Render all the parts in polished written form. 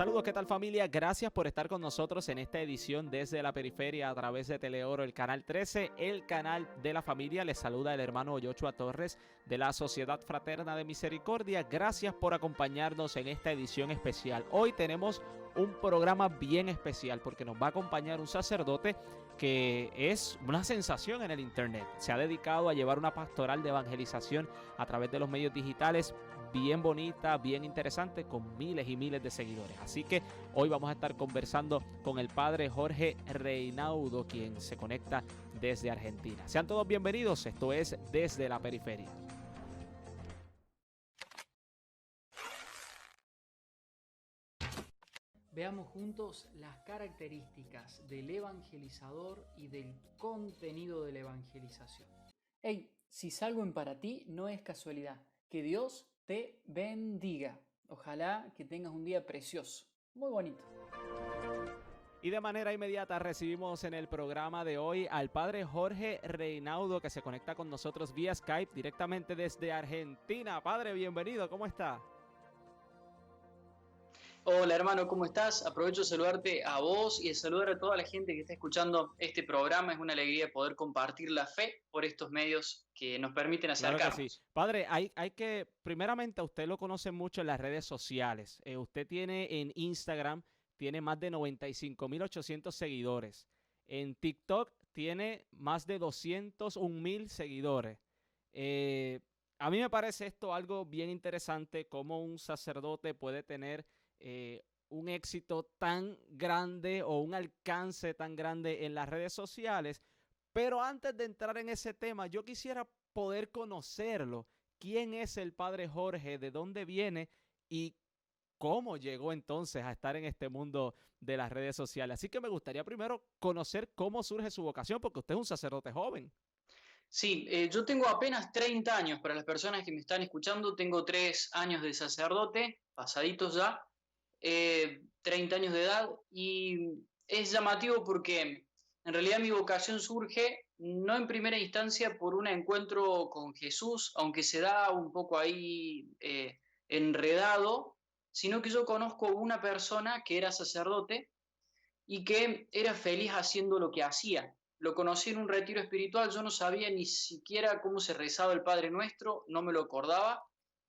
Saludos, ¿qué tal familia? Gracias por estar con nosotros en esta edición desde la periferia a través de Teleoro, el canal 13, el canal de la familia. Les saluda el hermano Yoshua Torres de la Sociedad Fraterna de Misericordia. Gracias por acompañarnos en esta edición especial. Hoy tenemos un programa bien especial porque nos va a acompañar un sacerdote que es una sensación en el internet. Se ha dedicado a llevar una pastoral de evangelización a través de los medios digitales bien bonita, bien interesante, con miles y miles de seguidores. Así que hoy vamos a estar conversando con el padre Jorge Reinaudo, quien se conecta desde Argentina. Sean todos bienvenidos, esto es Desde la Periferia. Veamos juntos las características del evangelizador y del contenido de la evangelización. Hey, si salgo en para ti, no es casualidad. Que Dios te bendiga. Ojalá que tengas un día precioso, muy bonito. Y de manera inmediata recibimos en el programa de hoy al padre Jorge Reinaudo, que se conecta con nosotros vía Skype directamente desde Argentina. Padre, bienvenido, ¿cómo está? Hola hermano, ¿cómo estás? Aprovecho de saludarte a vos y de saludar a toda la gente que está escuchando este programa. Es una alegría poder compartir la fe por estos medios que nos permiten Claro que sí. acercarnos. Padre, hay que, primeramente, a usted lo conoce mucho en las redes sociales. Usted tiene en Instagram, tiene más de 95.800 seguidores. En TikTok tiene más de 201.000 seguidores. Eh, a mí me parece esto algo bien interesante, cómo un sacerdote puede tener un éxito tan grande o un alcance tan grande en las redes sociales. Pero antes de entrar en ese tema, yo quisiera poder conocerlo. ¿Quién es el padre Jorge? ¿De dónde viene? ¿Y cómo llegó entonces a estar en este mundo de las redes sociales? Así que me gustaría primero conocer cómo surge su vocación, porque usted es un sacerdote joven. Sí, yo tengo apenas 30 años. Para las personas que me están escuchando, tengo 3 años de sacerdote, pasaditos ya, 30 años de edad, y es llamativo porque en realidad mi vocación surge no en primera instancia por un encuentro con Jesús, aunque se da un poco ahí enredado, sino que yo conozco una persona que era sacerdote y que era feliz haciendo lo que hacía. Lo conocí en un retiro espiritual, yo no sabía ni siquiera cómo se rezaba el Padre Nuestro, no me lo acordaba,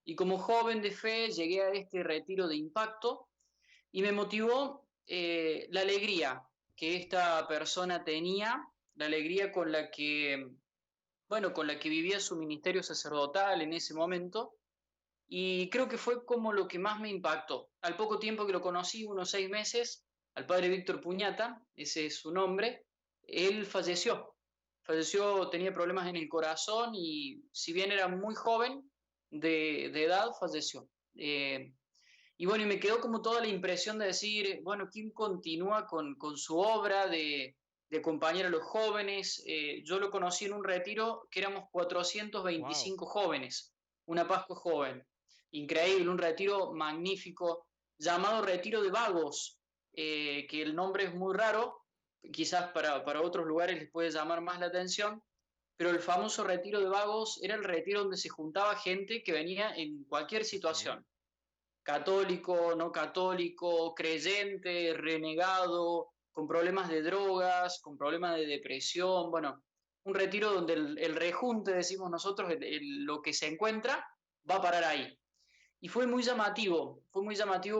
y como joven de fe llegué a este retiro de impacto y me motivó la alegría que esta persona tenía, la alegría con la que, bueno, con la que vivía su ministerio sacerdotal en ese momento, y creo que fue como lo que más me impactó. Al poco tiempo que lo conocí, unos 6 meses, al padre Víctor Puñata, ese es su nombre, él falleció. Falleció, tenía problemas en el corazón y si bien era muy joven de edad, falleció. Y bueno, y me quedó como toda la impresión de decir, bueno, ¿quién continúa con su obra de acompañar a los jóvenes? Yo lo conocí en un retiro que éramos Wow. 425 jóvenes, una Pascua joven. Increíble, un retiro magnífico, llamado Retiro de Vagos, que el nombre es muy raro, quizás para otros lugares les puede llamar más la atención, pero el famoso Retiro de Vagos era el retiro donde se juntaba gente que venía en cualquier Ok. situación, católico, no católico, creyente, renegado, con problemas de drogas, con problemas de depresión, bueno, un retiro donde el rejunte, decimos nosotros, lo que se encuentra, va a parar ahí. Y fue muy llamativo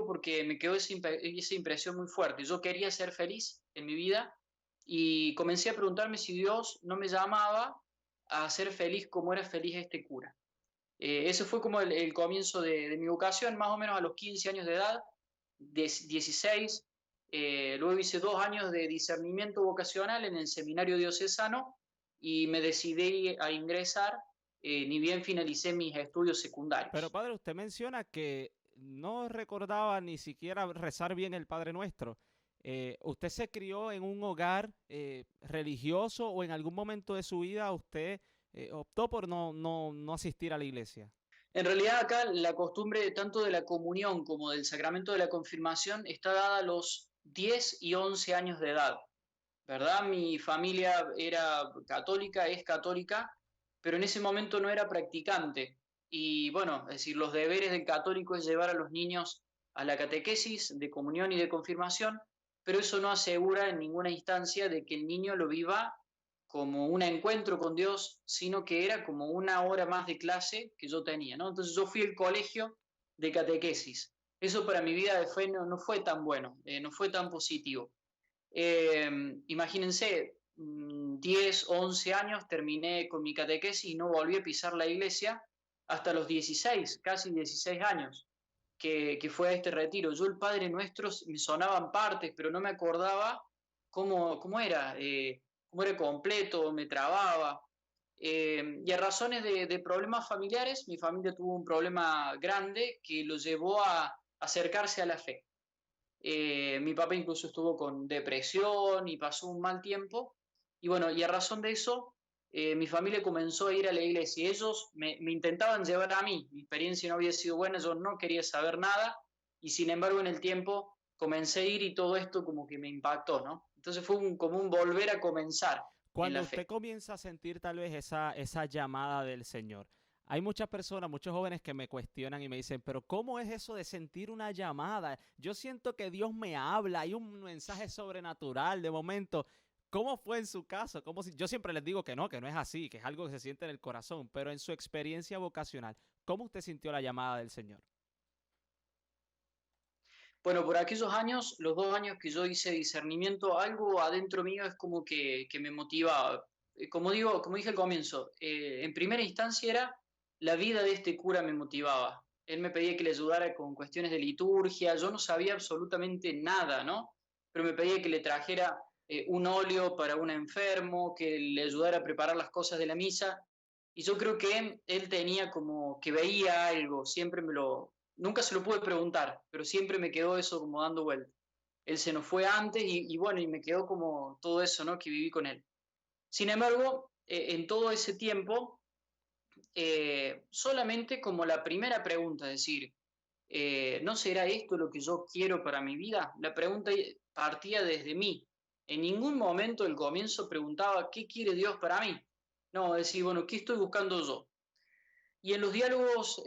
porque me quedó esa impresión muy fuerte. Yo quería ser feliz en mi vida y comencé a preguntarme si Dios no me llamaba a ser feliz como era feliz este cura. Ese fue como el comienzo de mi vocación, más o menos a los 15 años de edad, 16. Luego hice 2 años de discernimiento vocacional en el seminario diocesano y me decidí a ingresar, ni bien finalicé mis estudios Pero secundarios. padre, usted menciona que no recordaba ni siquiera rezar bien el Padre Nuestro. ¿Usted se crió en un hogar religioso o en algún momento de su vida usted optó por no asistir a la iglesia? En realidad acá la costumbre tanto de la comunión como del sacramento de la confirmación está dada a los 10 y 11 años de edad. ¿Verdad? Mi familia era católica, es católica, pero en ese momento no era practicante. Y bueno, es decir, los deberes del católico es llevar a los niños a la catequesis de comunión y de confirmación, pero eso no asegura en ninguna instancia de que el niño lo viva como un encuentro con Dios, sino que era como una hora más de clase que yo tenía, ¿no? Entonces yo fui al colegio de catequesis. Eso para mi vida no fue tan bueno, no fue tan positivo. Imagínense, 10, 11 años terminé con mi catequesis y no volví a pisar la iglesia hasta los 16, casi 16 años, que fue este retiro. Yo el Padre Nuestro me sonaban partes, pero no me acordaba cómo era, cómo era completo, me trababa. Y a razones de problemas familiares, mi familia tuvo un problema grande que lo llevó a acercarse a la fe. Mi papá incluso estuvo con depresión y pasó un mal tiempo. Y bueno, y a razón de eso, mi familia comenzó a ir a la iglesia y ellos me intentaban llevar a mí. Mi experiencia no había sido buena, yo no quería saber nada y sin embargo en el tiempo comencé a ir y todo esto como que me impactó, ¿no? Entonces fue como un volver a comenzar en Cuando la usted fe. comienza a sentir tal vez esa llamada del Señor, hay muchas personas, muchos jóvenes que me cuestionan y me dicen, pero ¿cómo es eso de sentir una llamada? Yo siento que Dios me habla, hay un mensaje sobrenatural de momento. ¿Cómo fue en su caso? Yo siempre les digo que no es así, que es algo que se siente en el corazón, pero en su experiencia vocacional, ¿cómo usted sintió la llamada del Señor? Bueno, por aquellos años, los 2 años que yo hice discernimiento, algo adentro mío es como que me motivaba. Como dije al comienzo, en primera instancia era la vida de este cura me motivaba. Él me pedía que le ayudara con cuestiones de liturgia, yo no sabía absolutamente nada, ¿no? Pero me pedía que le trajera un óleo para un enfermo, que le ayudara a preparar las cosas de la misa. Y yo creo que él tenía como que veía algo, nunca se lo pude preguntar, pero siempre me quedó eso como dando vuelta. Él se nos fue antes y bueno, y me quedó como todo eso, ¿no? Que viví con él. Sin embargo, en todo ese tiempo, solamente como la primera pregunta, es decir, ¿no será esto lo que yo quiero para mi vida? La pregunta partía desde mí. En ningún momento el comienzo preguntaba, ¿qué quiere Dios para mí? No, decir, bueno, ¿qué estoy buscando yo? Y en los diálogos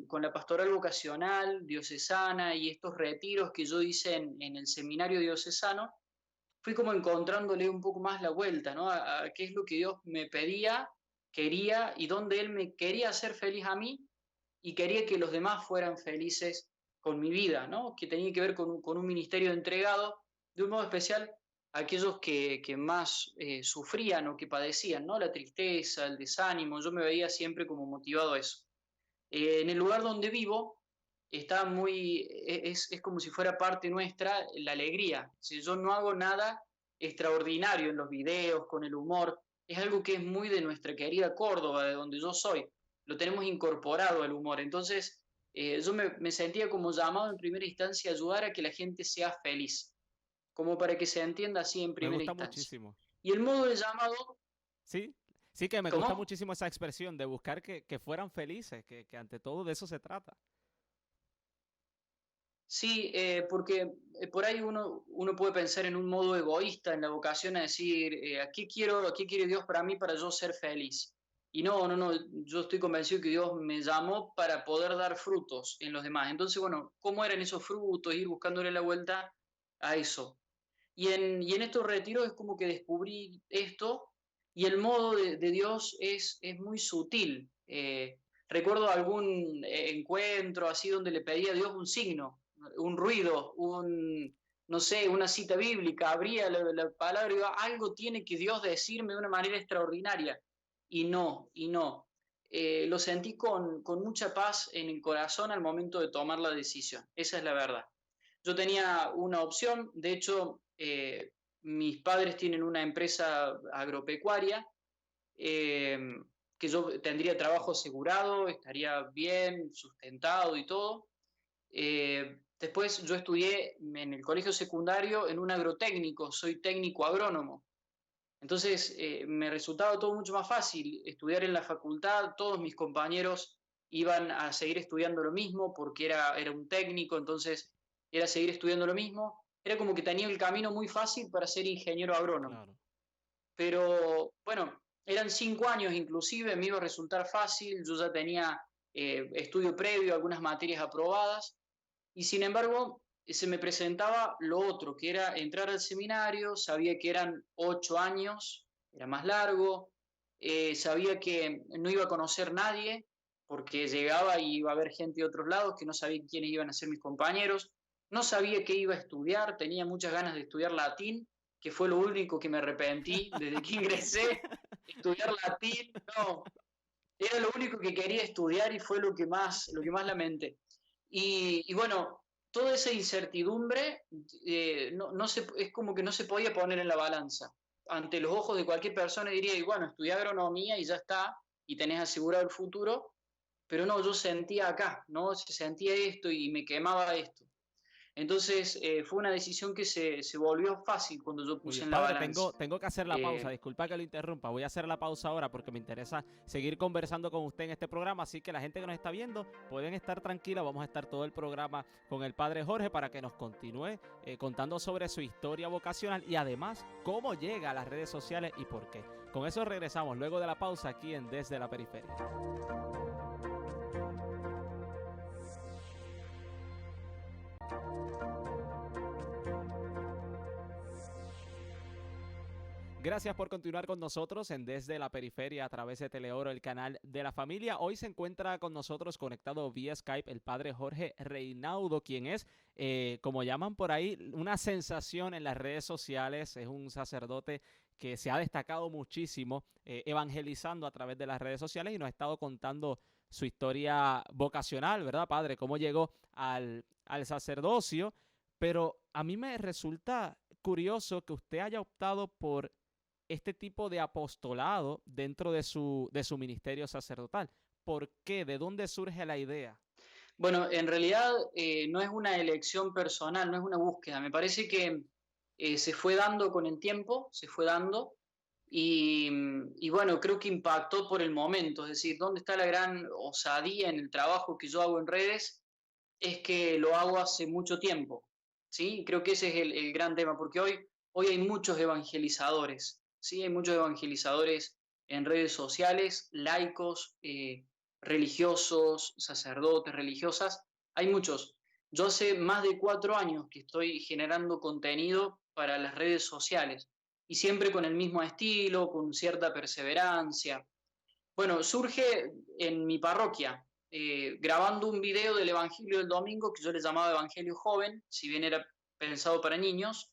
con la pastoral vocacional diocesana y estos retiros que yo hice en el seminario diocesano, fui como encontrándole un poco más la vuelta, ¿no? A qué es lo que Dios me pedía, quería y dónde Él me quería hacer feliz a mí y quería que los demás fueran felices con mi vida, ¿no? Que tenía que ver con un ministerio entregado, de un modo especial a aquellos que más sufrían o que padecían, ¿no? La tristeza, el desánimo, yo me veía siempre como motivado a eso. En el lugar donde vivo está es como si fuera parte nuestra la alegría. Si yo no hago nada extraordinario en los videos, con el humor, es algo que es muy de nuestra querida Córdoba, de donde yo soy. Lo tenemos incorporado al humor. Entonces, yo me sentía como llamado en primera instancia a ayudar a que la gente sea feliz, como para que se entienda así en Me primera gusta instancia. muchísimo. Y el modo de llamado, Sí, sí que me gusta ¿cómo? muchísimo esa expresión de buscar que fueran felices, que ante todo de eso se trata. Sí, porque por ahí uno puede pensar en un modo egoísta en la vocación, a decir, a qué quiere Dios para mí para yo ser feliz? Y no, yo estoy convencido que Dios me llamó para poder dar frutos en los demás. Entonces, bueno, ¿cómo eran esos frutos? Ir buscándole la vuelta a eso. Y en estos retiros es como que descubrí esto y el modo de Dios es muy sutil. Recuerdo algún encuentro así donde le pedía a Dios un signo, un ruido, no sé, una cita bíblica, abría la palabra y iba, algo tiene que Dios decirme de una manera extraordinaria. Y no. Lo sentí con mucha paz en el corazón al momento de tomar la decisión. Esa es la verdad. Yo tenía una opción, de hecho, mis padres tienen una empresa agropecuaria, eh, que yo tendría trabajo asegurado, estaría bien, sustentado y todo. Después yo estudié en el colegio secundario en un agrotécnico, soy técnico agrónomo. Entonces me resultaba todo mucho más fácil estudiar en la facultad, todos mis compañeros iban a seguir estudiando lo mismo porque era un técnico, entonces era seguir estudiando lo mismo. Era como que tenía el camino muy fácil para ser ingeniero agrónomo. Claro. Pero bueno, eran 5 años inclusive, me iba a resultar fácil, yo ya tenía estudio previo, algunas materias aprobadas, y sin embargo se me presentaba lo otro, que era entrar al seminario, sabía que eran 8 años, era más largo, sabía que no iba a conocer nadie, porque llegaba y iba a haber gente de otros lados que no sabía quiénes iban a ser mis compañeros, no sabía qué iba a estudiar, tenía muchas ganas de estudiar latín, que fue lo único que me arrepentí desde que ingresé, estudiar latín, no, era lo único que quería estudiar y fue lo que más lamenté. Y bueno, toda esa incertidumbre es como que no se podía poner en la balanza. Ante los ojos de cualquier persona diría, y bueno, estudié agronomía y ya está, y tenés asegurado el futuro, pero no, yo sentía acá, ¿no? Se sentía esto y me quemaba esto. Entonces fue una decisión que se volvió fácil cuando yo Muy puse bien, en la padre, balanza. tengo que hacer la pausa, Eh, disculpa que lo interrumpa, voy a hacer la pausa ahora porque me interesa seguir conversando con usted en este programa, así que la gente que nos está viendo pueden estar tranquila, vamos a estar todo el programa con el padre Jorge para que nos continúe contando sobre su historia vocacional y además cómo llega a las redes sociales y por qué. Con eso regresamos luego de la pausa aquí en Desde la Periferia. Gracias por continuar con nosotros en Desde la Periferia a través de Teleoro, el canal de la familia. Hoy se encuentra con nosotros conectado vía Skype el padre Jorge Reinaudo, quien es, como llaman por ahí, una sensación en las redes sociales. Es un sacerdote que se ha destacado muchísimo evangelizando a través de las redes sociales y nos ha estado contando su historia vocacional, ¿verdad, padre? Cómo llegó al sacerdocio. Pero a mí me resulta curioso que usted haya optado por este tipo de apostolado dentro de su ministerio sacerdotal. ¿Por qué? ¿De dónde surge la idea? Bueno, en realidad no es una elección personal, no es una búsqueda. Me parece que se fue dando con el tiempo, se fue dando, y bueno, creo que impactó por el momento. Es decir, ¿dónde está la gran osadía en el trabajo que yo hago en redes? Es que lo hago hace mucho tiempo, ¿sí? Creo que ese es el gran tema, porque hoy hay muchos evangelizadores, ¿sí? Hay muchos evangelizadores en redes sociales, laicos, religiosos, sacerdotes, religiosas, hay muchos. Yo hace más de 4 años que estoy generando contenido para las redes sociales y siempre con el mismo estilo, con cierta perseverancia. Bueno, surge en mi parroquia, grabando un video del Evangelio del Domingo, que yo le llamaba Evangelio Joven, si bien era pensado para niños,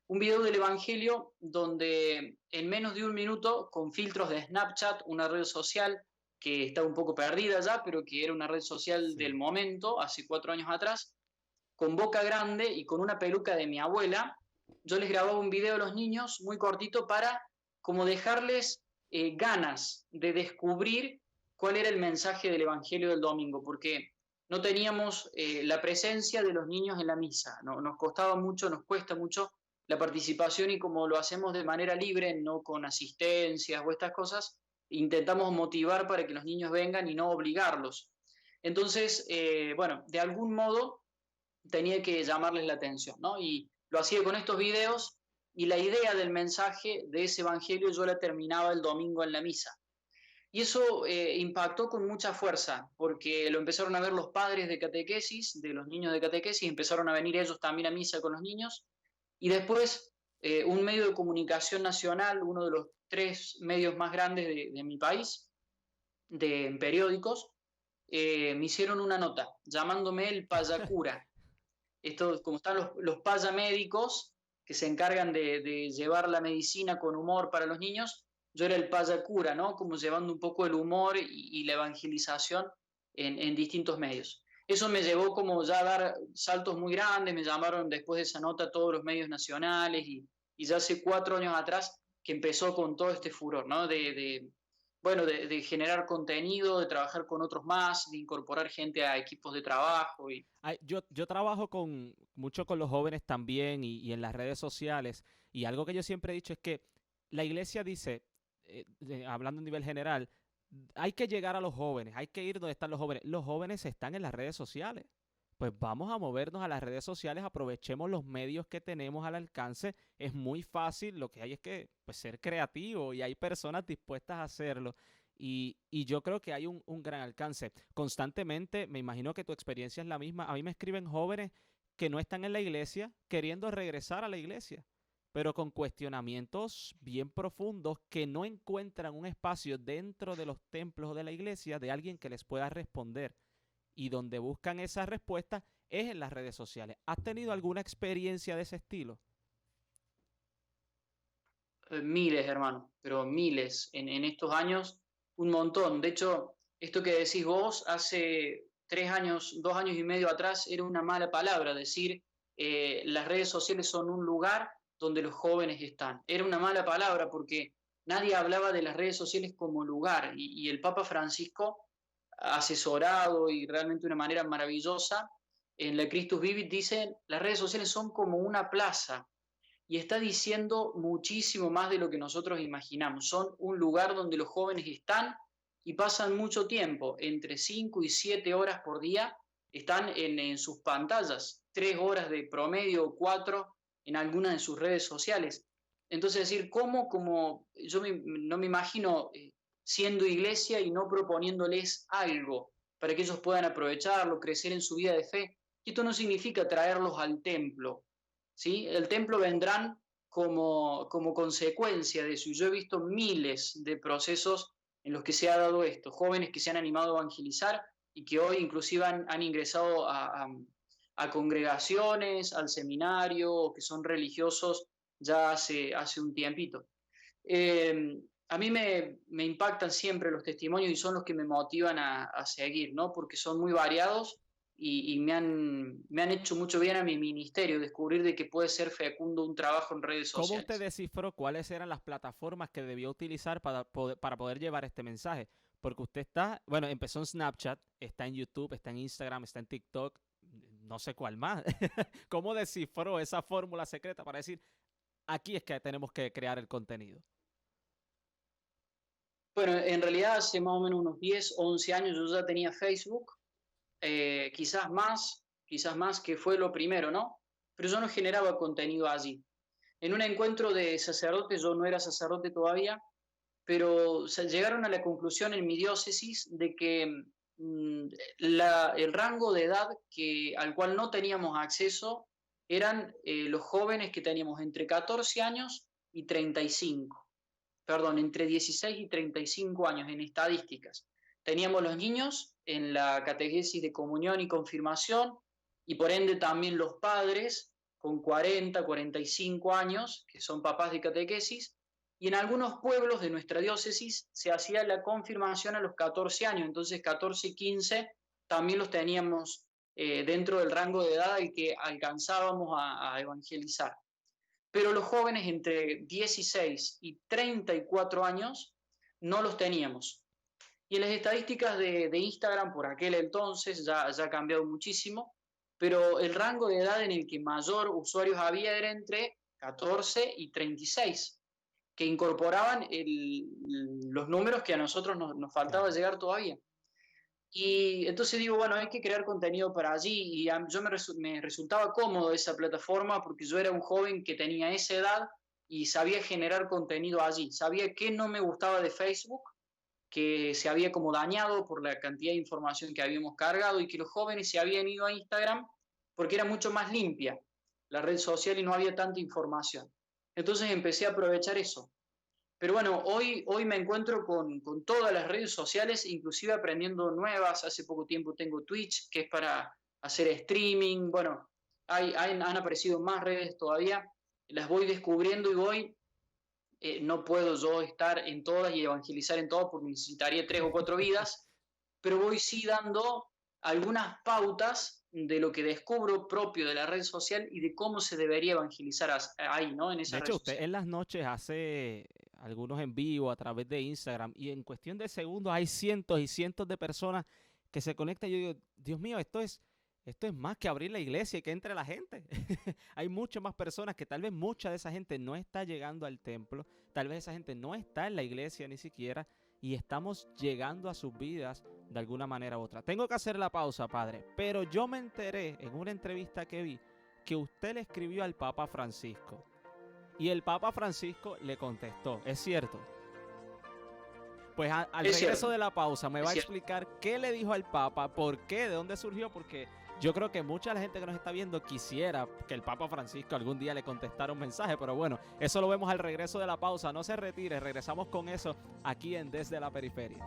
un video del Evangelio donde en menos de un minuto, con filtros de Snapchat, una red social que está un poco perdida ya, pero que era una red social del Sí. momento, hace 4 años atrás, con boca grande y con una peluca de mi abuela, yo les grababa un video a los niños muy cortito para como dejarles ganas de descubrir cuál era el mensaje del Evangelio del Domingo, porque no teníamos la presencia de los niños en la misa, ¿no? Nos costaba mucho, nos cuesta mucho la participación y como lo hacemos de manera libre, no con asistencias o estas cosas, intentamos motivar para que los niños vengan y no obligarlos. Entonces, bueno, de algún modo tenía que llamarles la atención, ¿no? Y lo hacía con estos videos y la idea del mensaje de ese evangelio yo la terminaba el domingo en la misa. Y eso impactó con mucha fuerza, porque lo empezaron a ver los padres de catequesis, de los niños de catequesis, empezaron a venir ellos también a misa con los niños, y después un medio de comunicación nacional, uno de los 3 medios más grandes de mi país, de periódicos, me hicieron una nota llamándome el payacura. Esto, como están los payamédicos que se encargan de llevar la medicina con humor para los niños, yo era el payacura, ¿no? Como llevando un poco el humor y la evangelización en distintos medios. Eso me llevó como ya a dar saltos muy grandes, me llamaron después de esa nota todos los medios nacionales y ya hace 4 años atrás que empezó con todo este furor, ¿no? Bueno, de generar contenido, de trabajar con otros más, de incorporar gente a equipos de trabajo y Ay, yo trabajo mucho con los jóvenes también y en las redes sociales y algo que yo siempre he dicho es que la iglesia dice, hablando a nivel general, hay que llegar a los jóvenes, hay que ir donde están los jóvenes. Los jóvenes están en las redes sociales. Pues vamos a movernos a las redes sociales, aprovechemos los medios que tenemos al alcance. Es muy fácil, lo que hay es que pues, ser creativo y hay personas dispuestas a hacerlo. Y yo creo que hay un gran alcance. Constantemente, me imagino que tu experiencia es la misma. A mí me escriben jóvenes que no están en la iglesia queriendo regresar a la iglesia, pero con cuestionamientos bien profundos que no encuentran un espacio dentro de los templos de la iglesia de alguien que les pueda responder. Y donde buscan esa respuesta es en las redes sociales. ¿Has tenido alguna experiencia de ese estilo? Miles, hermano, pero miles en estos años, un montón. De hecho, esto que decís vos, hace 3 años, 2 años y medio atrás, era una mala palabra decir las redes sociales son un lugar donde los jóvenes están. Era una mala palabra porque nadie hablaba de las redes sociales como lugar y el Papa Francisco, asesorado y realmente de una manera maravillosa, en la Christus Vivit dice, las redes sociales son como una plaza y está diciendo muchísimo más de lo que nosotros imaginamos. Son un lugar donde los jóvenes están y pasan mucho tiempo, entre 5 y 7 horas por día, están en sus pantallas, 3 horas de promedio o 4 en algunas de sus redes sociales. Entonces, decir, ¿cómo? Como yo no me imagino siendo iglesia y no proponiéndoles algo para que ellos puedan aprovecharlo, crecer en su vida de fe. Y esto no significa traerlos al templo, ¿sí? El templo vendrán como consecuencia de eso. Y yo he visto miles de procesos en los que se ha dado esto, jóvenes que se han animado a evangelizar y que hoy inclusive han ingresado a congregaciones, al seminario, que son religiosos ya hace un tiempito. A mí me impactan siempre los testimonios y son los que me motivan a seguir, ¿no? Porque son muy variados y me han hecho mucho bien a mi ministerio, descubrir de que puede ser fecundo un trabajo en redes ¿Cómo usted sociales. descifró cuáles eran las plataformas que debió utilizar para poder llevar este mensaje? Porque usted está, bueno, empezó en Snapchat, está en YouTube, está en Instagram, está en TikTok, no sé cuál más. ¿Cómo descifró esa fórmula secreta para decir, aquí es que tenemos que crear el contenido? Bueno, en realidad hace más o menos unos 10 o 11 años yo ya tenía Facebook, quizás más que fue lo primero, ¿no? Pero yo no generaba contenido allí. En un encuentro de sacerdotes, yo no era sacerdote todavía, pero llegaron a la conclusión en mi diócesis de que mm, el rango de edad al cual no teníamos acceso eran los jóvenes que teníamos entre 14 años y 35, perdón, entre 16 y 35 años en estadísticas. Teníamos los niños en la catequesis de comunión y confirmación y por ende también los padres con 40, 45 años, que son papás de catequesis, y en algunos pueblos de nuestra diócesis se hacía la confirmación a los 14 años, entonces 14 y 15 también los teníamos dentro del rango de edad al que alcanzábamos a evangelizar. Pero los jóvenes entre 16 y 34 años no los teníamos. Y en las estadísticas de Instagram por aquel entonces ya ha cambiado muchísimo, pero el rango de edad en el que mayor usuarios había era entre 14 y 36, que incorporaban los números que a nosotros nos faltaba Claro. llegar todavía. Y entonces digo, bueno, hay que crear contenido para allí y yo me resultaba cómodo esa plataforma porque yo era un joven que tenía esa edad y sabía generar contenido allí. Sabía que no me gustaba de Facebook, que se había como dañado por la cantidad de información que habíamos cargado y que los jóvenes se habían ido a Instagram porque era mucho más limpia la red social y no había tanta información. Entonces empecé a aprovechar eso. Pero bueno, hoy me encuentro con todas las redes sociales, inclusive aprendiendo nuevas. Hace poco tiempo tengo Twitch, que es para hacer streaming. Bueno, han aparecido más redes todavía. Las voy descubriendo y no puedo yo estar en todas y evangelizar en todas porque necesitaría 3 o 4 vidas, pero voy sí dando algunas pautas de lo que descubro propio de la red social y de cómo se debería evangelizar ahí, ¿no? En De esa red hecho, usted social. en las noches hace algunos en vivo a través de Instagram y en cuestión de segundos hay cientos y cientos de personas que se conectan. Yo digo, Dios mío, esto es más que abrir la iglesia y que entre la gente. Hay muchas más personas que tal vez mucha de esa gente no está llegando al templo, tal vez esa gente no está en la iglesia ni siquiera y estamos llegando a sus vidas de alguna manera u otra. Tengo que hacer la pausa, padre, pero yo me enteré en una entrevista que vi que usted le escribió al Papa Francisco. Y el Papa Francisco le contestó, ¿es cierto? Pues al Es regreso cierto, de la pausa me es va a cierto. explicar qué le dijo al Papa, por qué, de dónde surgió, porque yo creo que mucha de la gente que nos está viendo quisiera que el Papa Francisco algún día le contestara un mensaje, pero bueno, eso lo vemos al regreso de la pausa. No se retire, regresamos con eso aquí en Desde la Periferia.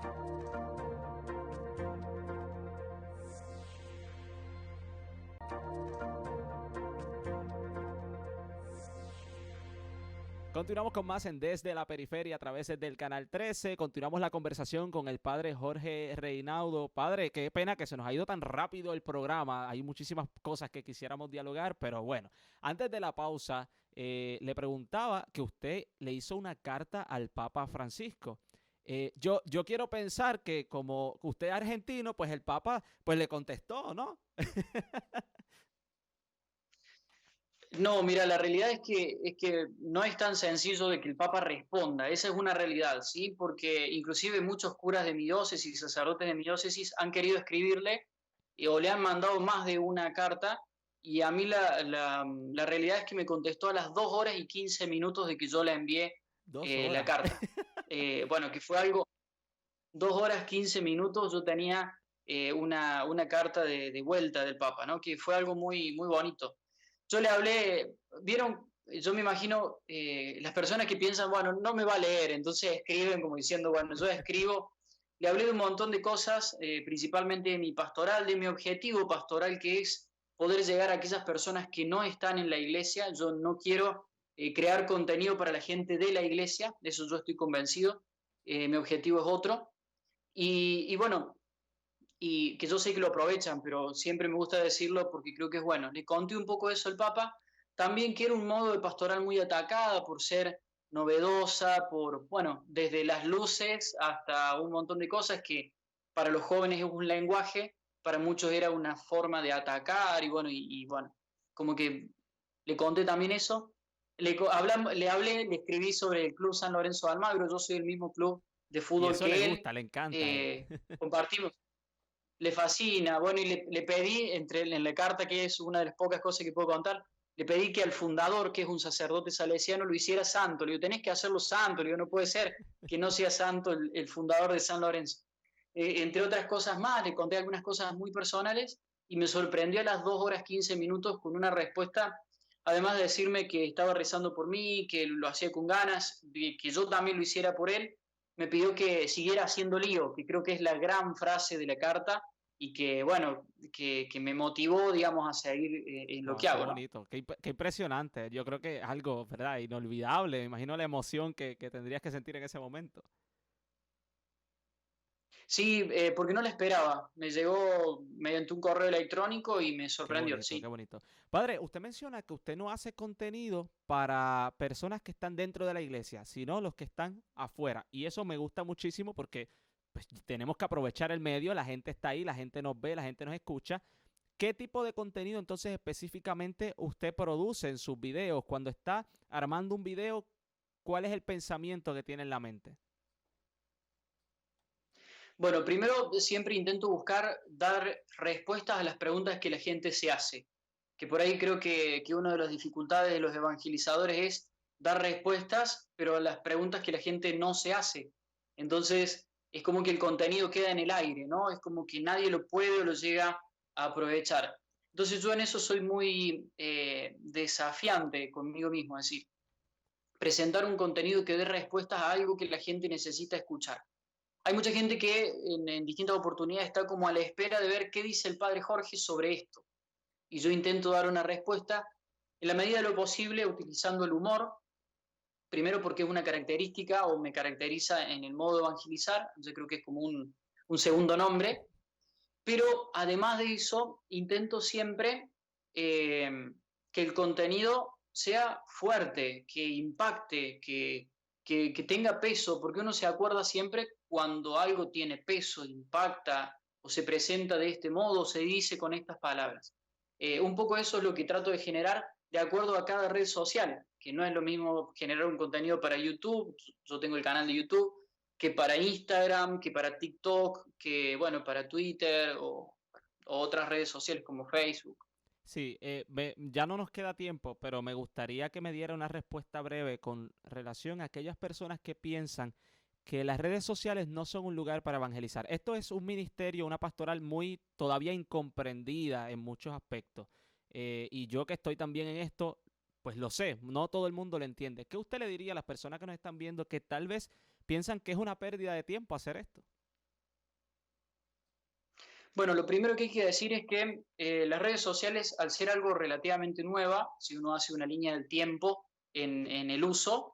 Continuamos con más en Desde la Periferia a través del Canal 13. Continuamos la conversación con el padre Jorge Reinaudo. Padre, qué pena que se nos ha ido tan rápido el programa. Hay muchísimas cosas que quisiéramos dialogar, pero bueno, antes de la pausa, le preguntaba que usted le hizo una carta al Papa Francisco. Yo quiero pensar que como usted es argentino, pues el Papa pues le contestó, ¿no? No, mira, la realidad es que no es tan sencillo de que el Papa responda, esa es una realidad, ¿sí? Porque inclusive muchos curas de mi diócesis, sacerdotes de mi diócesis, han querido escribirle o le han mandado más de una carta, y a mí la realidad es que me contestó a las 2 horas y 15 minutos de que yo le envié Dos la horas. carta. Bueno, que fue algo, 2 horas 15 minutos yo tenía una carta de vuelta del Papa, ¿no? Que fue algo muy, muy bonito. Yo le hablé, vieron, yo me imagino las personas que piensan, bueno, no me va a leer, entonces escriben como diciendo, bueno, yo escribo. Le hablé de un montón de cosas, principalmente de mi pastoral, de mi objetivo pastoral, que es poder llegar a aquellas personas que no están en la iglesia. Yo no quiero crear contenido para la gente de la iglesia, de eso yo estoy convencido. Mi objetivo es otro. Y bueno, y que yo sé que lo aprovechan, pero siempre me gusta decirlo porque creo que es bueno. Le conté un poco eso al Papa, también que era un modo de pastoral muy atacada por ser novedosa, por, bueno, desde las luces hasta un montón de cosas que para los jóvenes es un lenguaje, para muchos era una forma de atacar, y bueno, y bueno, como que le conté también eso. Le hablé, le escribí sobre el Club San Lorenzo de Almagro, yo soy del mismo club de Y fútbol eso le que él, gusta, le encanta a él. compartimos, le fascina. Bueno, y le pedí, en la carta, que es una de las pocas cosas que puedo contar, le pedí que al fundador, que es un sacerdote salesiano, lo hiciera santo. Le digo, tenés que hacerlo santo. Le digo, no puede ser que no sea santo el fundador de San Lorenzo. Entre otras cosas más, le conté algunas cosas muy personales y me sorprendió a las 2 horas 15 minutos con una respuesta, además de decirme que estaba rezando por mí, que lo hacía con ganas, que yo también lo hiciera por él. Me pidió que siguiera haciendo lío, que creo que es la gran frase de la carta, y que, bueno, que me motivó, digamos, a seguir en lo Wow, que qué hago, ¿no? bonito, qué impresionante. Yo creo que es algo, ¿verdad? Inolvidable. Me imagino la emoción que tendrías que sentir en ese momento. Sí, porque no la esperaba. Me llegó mediante un correo electrónico y me Qué sorprendió, bonito, qué sí. bonito. Padre, usted menciona que usted no hace contenido para personas que están dentro de la iglesia, sino los que están afuera. Y eso me gusta muchísimo porque pues, tenemos que aprovechar el medio, la gente está ahí, la gente nos ve, la gente nos escucha. ¿Qué tipo de contenido entonces específicamente usted produce en sus videos? Cuando está armando un video, ¿cuál es el pensamiento que tiene en la mente? Bueno, primero siempre intento buscar dar respuestas a las preguntas que la gente se hace, que por ahí creo que una de las dificultades de los evangelizadores es dar respuestas, pero a las preguntas que la gente no se hace. Entonces, es como que el contenido queda en el aire, ¿no? Es como que nadie lo puede o lo llega a aprovechar. Entonces, yo en eso soy muy desafiante conmigo mismo, es decir, presentar un contenido que dé respuestas a algo que la gente necesita escuchar. Hay mucha gente que en distintas oportunidades está como a la espera de ver qué dice el padre Jorge sobre esto. Y yo intento dar una respuesta en la medida de lo posible utilizando el humor, primero porque es una característica o me caracteriza en el modo de evangelizar, yo creo que es como un segundo nombre, pero además de eso intento siempre eh, que el contenido sea fuerte, que impacte, que tenga peso, porque uno se acuerda siempre cuando algo tiene peso, impacta o se presenta de este modo, se dice con estas palabras. Un poco eso es lo que trato de generar de acuerdo a cada red social, que no es lo mismo generar un contenido para YouTube, yo tengo el canal de YouTube, que para Instagram, que para TikTok, que bueno, para Twitter o otras redes sociales como Facebook. Sí, ya no nos queda tiempo, pero me gustaría que me diera una respuesta breve con relación a aquellas personas que piensan que las redes sociales no son un lugar para evangelizar. Esto es un ministerio, una pastoral muy todavía incomprendida en muchos aspectos. Y yo que estoy también en esto, pues lo sé, no todo el mundo lo entiende. ¿Qué usted le diría a las personas que nos están viendo que tal vez piensan que es una pérdida de tiempo hacer esto? Bueno, lo primero que hay que decir es que las redes sociales, al ser algo relativamente nueva, si uno hace una línea del tiempo en el uso,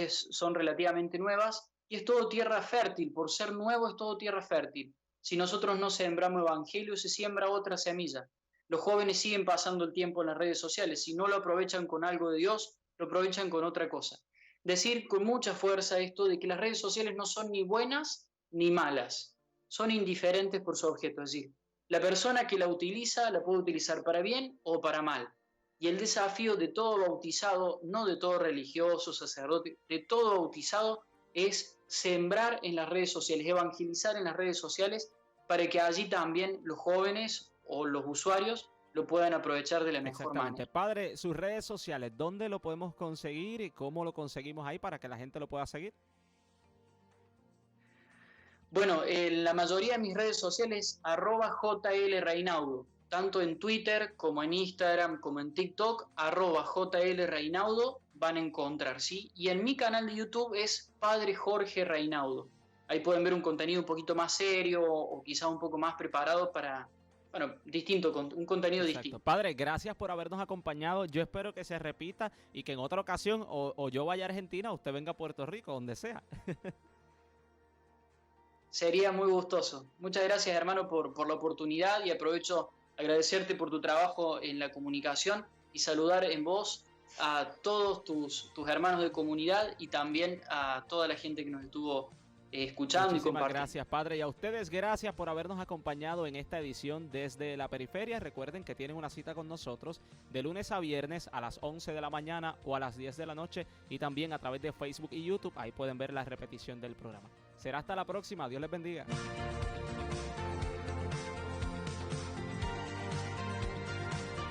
son relativamente nuevas y es todo tierra fértil. Por ser nuevo es todo tierra fértil. Si nosotros no sembramos evangelio, se siembra otra semilla. Los jóvenes siguen pasando el tiempo en las redes sociales. Si no lo aprovechan con algo de Dios, lo aprovechan con otra cosa. Decir con mucha fuerza esto de que las redes sociales no son ni buenas ni malas, son indiferentes por su objeto. Es decir, la persona que la utiliza la puede utilizar para bien o para mal. Y el desafío de todo bautizado, no de todo religioso, sacerdote, de todo bautizado, es sembrar en las redes sociales, evangelizar en las redes sociales, para que allí también los jóvenes o los usuarios lo puedan aprovechar de la mejor Exactamente. manera. Padre, sus redes sociales, ¿dónde lo podemos conseguir y cómo lo conseguimos ahí para que la gente lo pueda seguir? Bueno, la mayoría de mis redes sociales, @JLReinaudo, tanto en Twitter como en Instagram como en TikTok, @JLReinaudo van a encontrar, ¿sí? Y en mi canal de YouTube es Padre Jorge Reinaudo. Ahí pueden ver un contenido un poquito más serio o quizá un poco más preparado para, bueno, distinto, un contenido Exacto. distinto. Padre, gracias por habernos acompañado. Yo espero que se repita y que en otra ocasión o yo vaya a Argentina o usted venga a Puerto Rico, donde sea. Sería muy gustoso. Muchas gracias, hermano, por la oportunidad y aprovecho agradecerte por tu trabajo en la comunicación y saludar en voz a todos tus hermanos de comunidad y también a toda la gente que nos estuvo escuchando y Muchísimas compartiendo. gracias, Padre. Y a ustedes, gracias por habernos acompañado en esta edición desde la periferia. Recuerden que tienen una cita con nosotros de lunes a viernes a las 11 de la mañana o a las 10 de la noche y también a través de Facebook y YouTube. Ahí pueden ver la repetición del programa. Será hasta la próxima. Dios les bendiga.